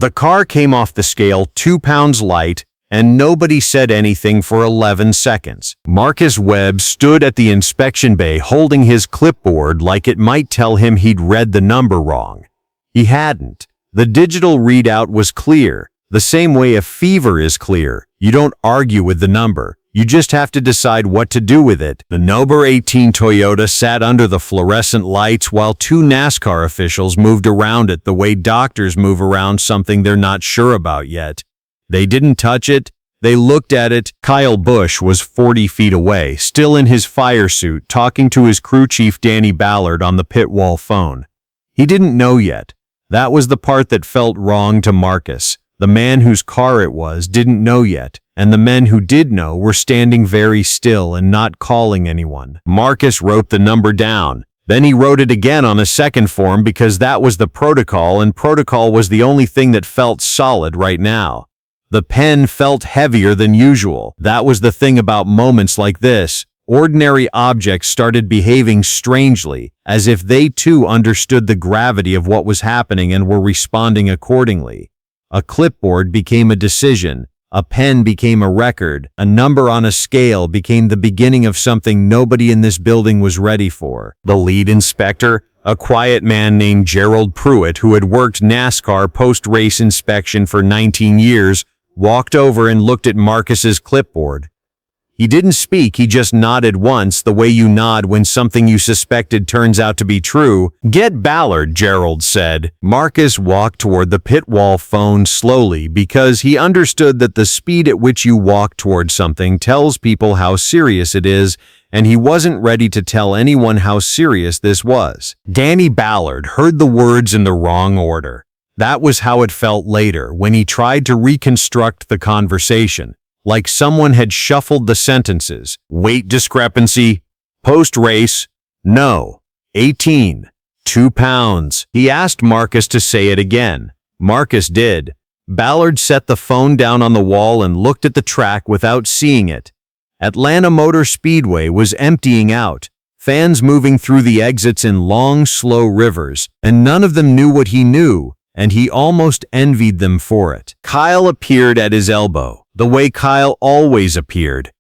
The car came off the scale 2 pounds light, and nobody said anything for 11 seconds. Marcus Webb stood at the inspection bay holding his clipboard like it might tell him he'd read the number wrong. He hadn't. The digital readout was clear, the same way a fever is clear. You don't argue with the number. You just have to decide what to do with it. The number 18 Toyota sat under the fluorescent lights while 2 NASCAR officials moved around it the way doctors move around something they're not sure about yet. They didn't touch it. They looked at it. Kyle Busch was 40 feet away, still in his fire suit, talking to his crew chief Danny Ballard on the pit wall phone. He didn't know yet. That was the part that felt wrong to Marcus. The man whose car it was didn't know yet, and the men who did know were standing very still and not calling anyone. Marcus wrote the number down. Then he wrote it again on a second form because that was the protocol, and protocol was the only thing that felt solid right now. The pen felt heavier than usual. That was the thing about moments like this. Ordinary objects started behaving strangely, as if they too understood the gravity of what was happening and were responding accordingly. A clipboard became a decision, a pen became a record, a number on a scale became the beginning of something nobody in this building was ready for. The lead inspector, a quiet man named Gerald Pruitt who had worked NASCAR post-race inspection for 19 years, walked over and looked at Marcus's clipboard. He didn't speak, he just nodded once, the way you nod when something you suspected turns out to be true. "Get Ballard," Gerald said. Marcus walked toward the pit wall phone slowly because he understood that the speed at which you walk toward something tells people how serious it is, and he wasn't ready to tell anyone how serious this was. Danny Ballard heard the words in the wrong order. That was how it felt later when he tried to reconstruct the conversation. Like someone had shuffled the sentences. Weight discrepancy. Post-race. No. 18. 2 pounds. He asked Marcus to say it again. Marcus did. Ballard set the phone down on the wall and looked at the track without seeing it. Atlanta Motor Speedway was emptying out. Fans moving through the exits in long, slow rivers, and none of them knew what he knew, and he almost envied them for it. Kyle appeared at his elbow, the way Kyle always appeared.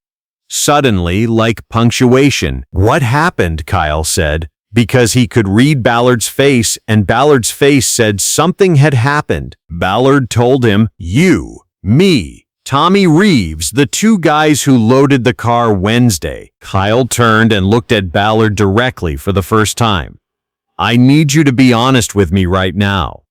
Suddenly, like punctuation. "What happened?" Kyle said, because he could read Ballard's face, and Ballard's face said something had happened. Ballard told him, "You, me, Tommy Reeves, the 2 guys who loaded the car Wednesday." Kyle turned and looked at Ballard directly for the first time. "I need you to be honest with me right now.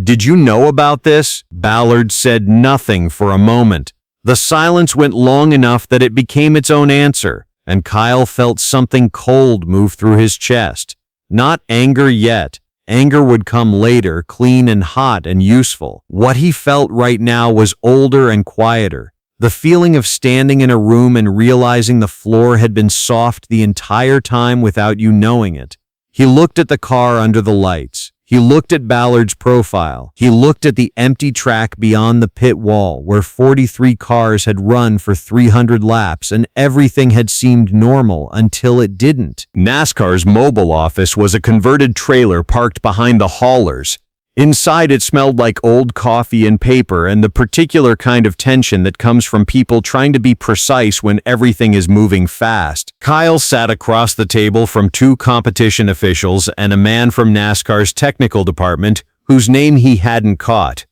Did you know about this?" Ballard said nothing for a moment. The silence went long enough that it became its own answer, and Kyle felt something cold move through his chest. Not anger yet. Anger would come later, clean and hot and useful. What he felt right now was older and quieter. The feeling of standing in a room and realizing the floor had been soft the entire time without you knowing it. He looked at the car under the lights. He looked at Ballard's profile. He looked at the empty track beyond the pit wall where 43 cars had run for 300 laps and everything had seemed normal until it didn't. NASCAR's mobile office was a converted trailer parked behind the haulers. Inside it smelled like old coffee and paper and the particular kind of tension that comes from people trying to be precise when everything is moving fast. Kyle sat across the table from 2 competition officials and a man from NASCAR's technical department whose name he hadn't caught.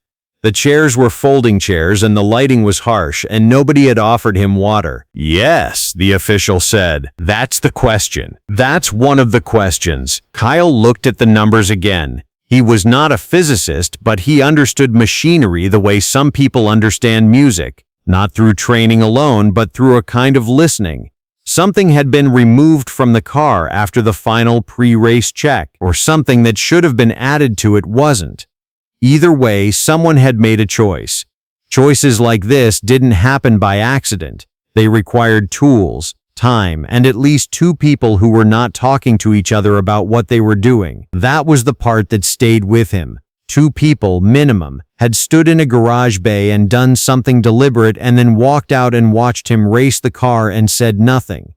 The chairs were folding chairs and the lighting was harsh and nobody had offered him water. "Yes," the official said. "That's the question. That's one of the questions." Kyle looked at the numbers again. He was not a physicist, but he understood machinery the way some people understand music, not through training alone, but through a kind of listening. Something had been removed from the car after the final pre-race check, or something that should have been added to it wasn't. Either way, someone had made a choice. Choices like this didn't happen by accident. They required tools, time, and at least 2 people who were not talking to each other about what they were doing. That was the part that stayed with him. 2 people, minimum, had stood in a garage bay and done something deliberate and then walked out and watched him race the car and said nothing.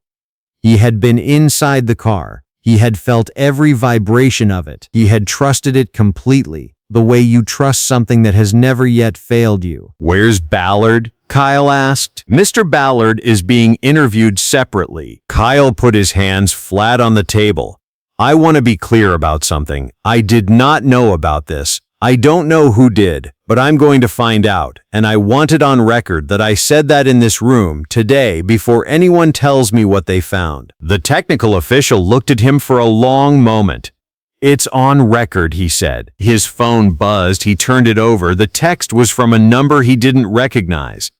He had been inside the car. He had felt every vibration of it. He had trusted it completely. the way you trust something that has never yet failed you. Where's Ballard? Kyle asked. Mr. Ballard is being interviewed separately. Kyle put his hands flat on the table. I want to be clear about something. I did not know about this. I don't know who did, but I'm going to find out, and I want it on record that I said that in this room today before anyone tells me what they found. The technical official looked at him for a long moment. It's on record, he said. His phone buzzed. He turned it over. The text was from a number he didn't recognize.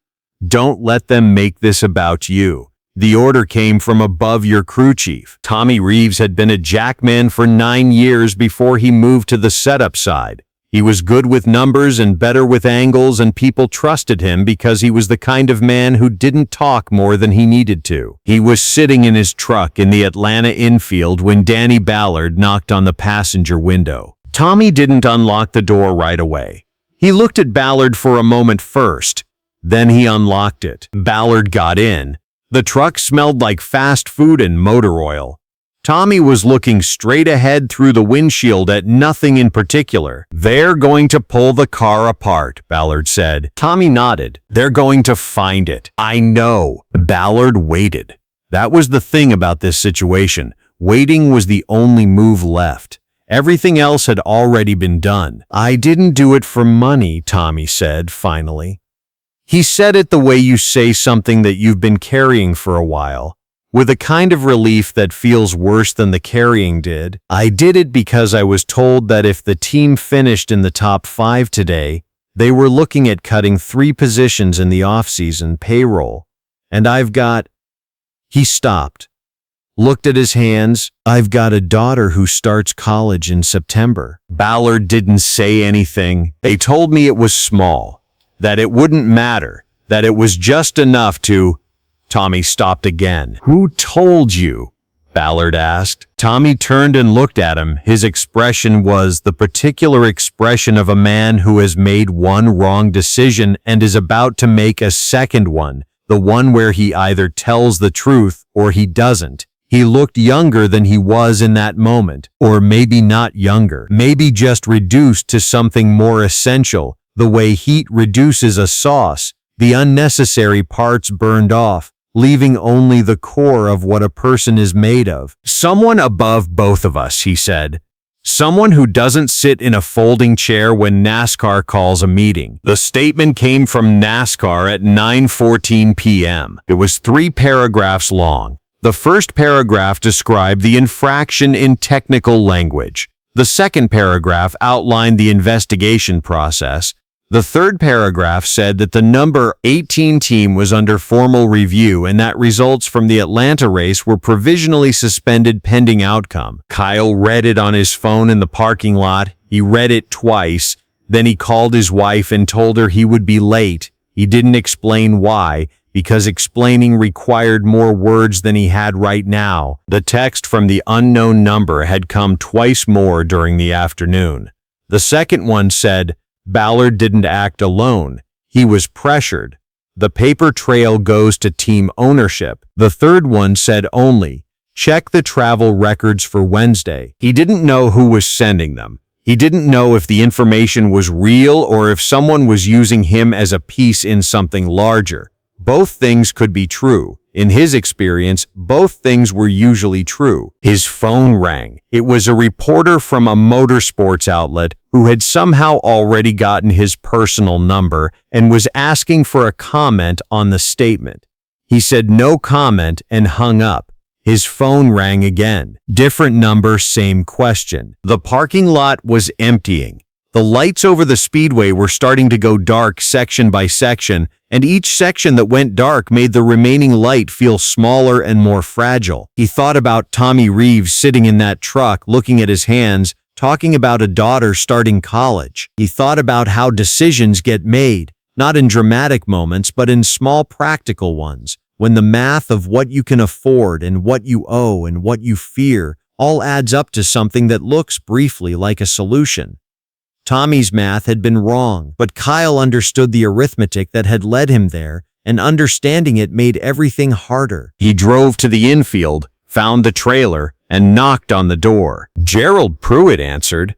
Don't let them make this about you. The order came from above your crew chief. Tommy Reeves had been a jackman for 9 years before he moved to the setup side. He was good with numbers and better with angles, and people trusted him because he was the kind of man who didn't talk more than he needed to. He was sitting in his truck in the Atlanta infield when Danny Ballard knocked on the passenger window. Tommy didn't unlock the door right away. He looked at Ballard for a moment first. Then he unlocked it. Ballard got in. The truck smelled like fast food and motor oil. Tommy was looking straight ahead through the windshield at nothing in particular. They're going to pull the car apart, Ballard said. Tommy nodded. They're going to find it. I know. Ballard waited. That was the thing about this situation. Waiting was the only move left. Everything else had already been done. I didn't do it for money, Tommy said, finally. He said it the way you say something that you've been carrying for a while, with a kind of relief that feels worse than the carrying did. I did it because I was told that if the team finished in the top 5 today, they were looking at cutting 3 positions in the off-season payroll. And I've got... He stopped, looked at his hands. I've got a daughter who starts college in September. Ballard didn't say anything. They told me it was small, that it wouldn't matter, that it was just enough to... Tommy stopped again. Who told you? Ballard asked. Tommy turned and looked at him. His expression was the particular expression of a man who has made one wrong decision and is about to make a second one, the one where he either tells the truth or he doesn't. He looked younger than he was in that moment, or maybe not younger, maybe just reduced to something more essential, the way heat reduces a sauce, the unnecessary parts burned off, leaving only the core of what a person is made of. Someone above both of us, he said. Someone who doesn't sit in a folding chair when NASCAR calls a meeting. The statement came from NASCAR at 9:14 p.m. It was 3 paragraphs long. The first paragraph described the infraction in technical language. The second paragraph outlined the investigation process. The third paragraph said that the number 18 team was under formal review and that results from the Atlanta race were provisionally suspended pending outcome. Kyle read it on his phone in the parking lot. He read it twice. Then he called his wife and told her he would be late. He didn't explain why, because explaining required more words than he had right now. The text from the unknown number had come twice more during the afternoon. The second one said, Ballard didn't act alone. He was pressured. The paper trail goes to team ownership. The third one said only, check the travel records for Wednesday. He didn't know who was sending them. He didn't know if the information was real or if someone was using him as a piece in something larger. Both things could be true. In his experience, both things were usually true. His phone rang. It was a reporter from a motorsports outlet who had somehow already gotten his personal number and was asking for a comment on the statement. He said no comment and hung up. His phone rang again. Different number, same question. The parking lot was emptying. The lights over the speedway were starting to go dark section by section, and each section that went dark made the remaining light feel smaller and more fragile. He thought about Tommy Reeves sitting in that truck, looking at his hands, talking about a daughter starting college. He thought about how decisions get made, not in dramatic moments, but in small practical ones, when the math of what you can afford and what you owe and what you fear all adds up to something that looks briefly like a solution. Tommy's math had been wrong, but Kyle understood the arithmetic that had led him there, and understanding it made everything harder. He drove to the infield, found the trailer, and knocked on the door. Gerald Pruitt answered.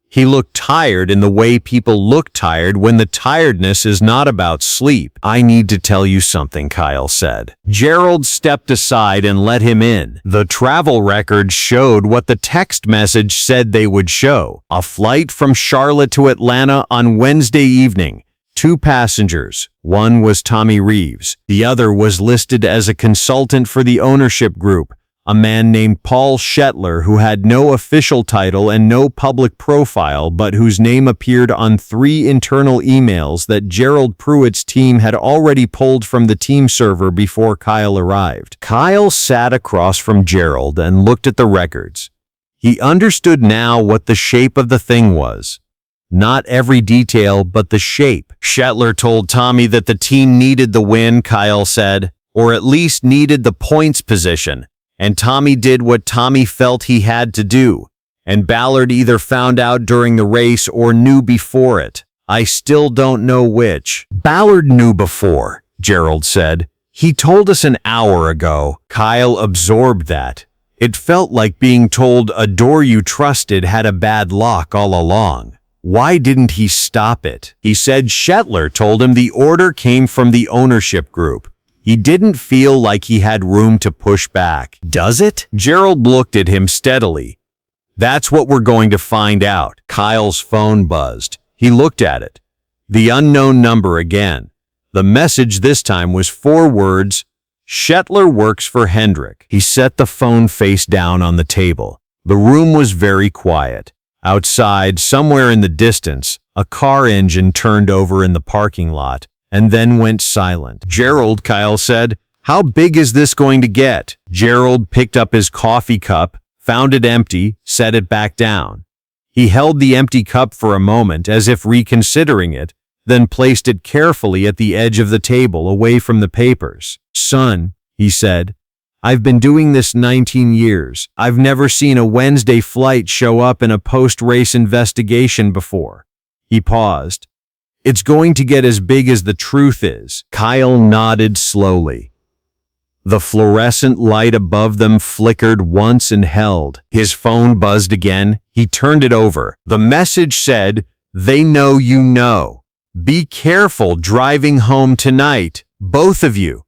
He looked tired in the way people look tired when the tiredness is not about sleep. "I need to tell you something," Kyle said. Gerald stepped aside and let him in. The travel records showed what the text message said they would show: a flight from Charlotte to Atlanta on Wednesday evening. 2 passengers. One was Tommy Reeves. The other was listed as a consultant for the ownership group, a man named Paul Shetler, who had no official title and no public profile, but whose name appeared on 3 internal emails that Gerald Pruitt's team had already pulled from the team server before Kyle arrived. Kyle sat across from Gerald and looked at the records. He understood now what the shape of the thing was. Not every detail, but the shape. Shetler told Tommy that the team needed the win, Kyle said, or at least needed the points position. And Tommy did what Tommy felt he had to do. And Ballard either found out during the race or knew before it. I still don't know which. Ballard knew before, Gerald said. He told us an hour ago. Kyle absorbed that. It felt like being told a door you trusted had a bad lock all along. Why didn't he stop it? He said Shetler told him the order came from the ownership group. He didn't feel like he had room to push back. Does it? Gerald looked at him steadily. That's what we're going to find out. Kyle's phone buzzed. He looked at it. The unknown number again. The message this time was 4 words. Shetler works for Hendrick. He set the phone face down on the table. The room was very quiet. Outside, somewhere in the distance, a car engine turned over in the parking lot and then went silent. Gerald, Kyle said, how big is this going to get? Gerald picked up his coffee cup, found it empty, set it back down. He held the empty cup for a moment as if reconsidering it, then placed it carefully at the edge of the table away from the papers. Son, he said, I've been doing this 19 years. I've never seen a Wednesday flight show up in a post-race investigation before. He paused. It's going to get as big as the truth is. Kyle nodded slowly. The fluorescent light above them flickered once and held. His phone buzzed again. He turned it over. The message said, "They know you know. Be careful driving home tonight, both of you."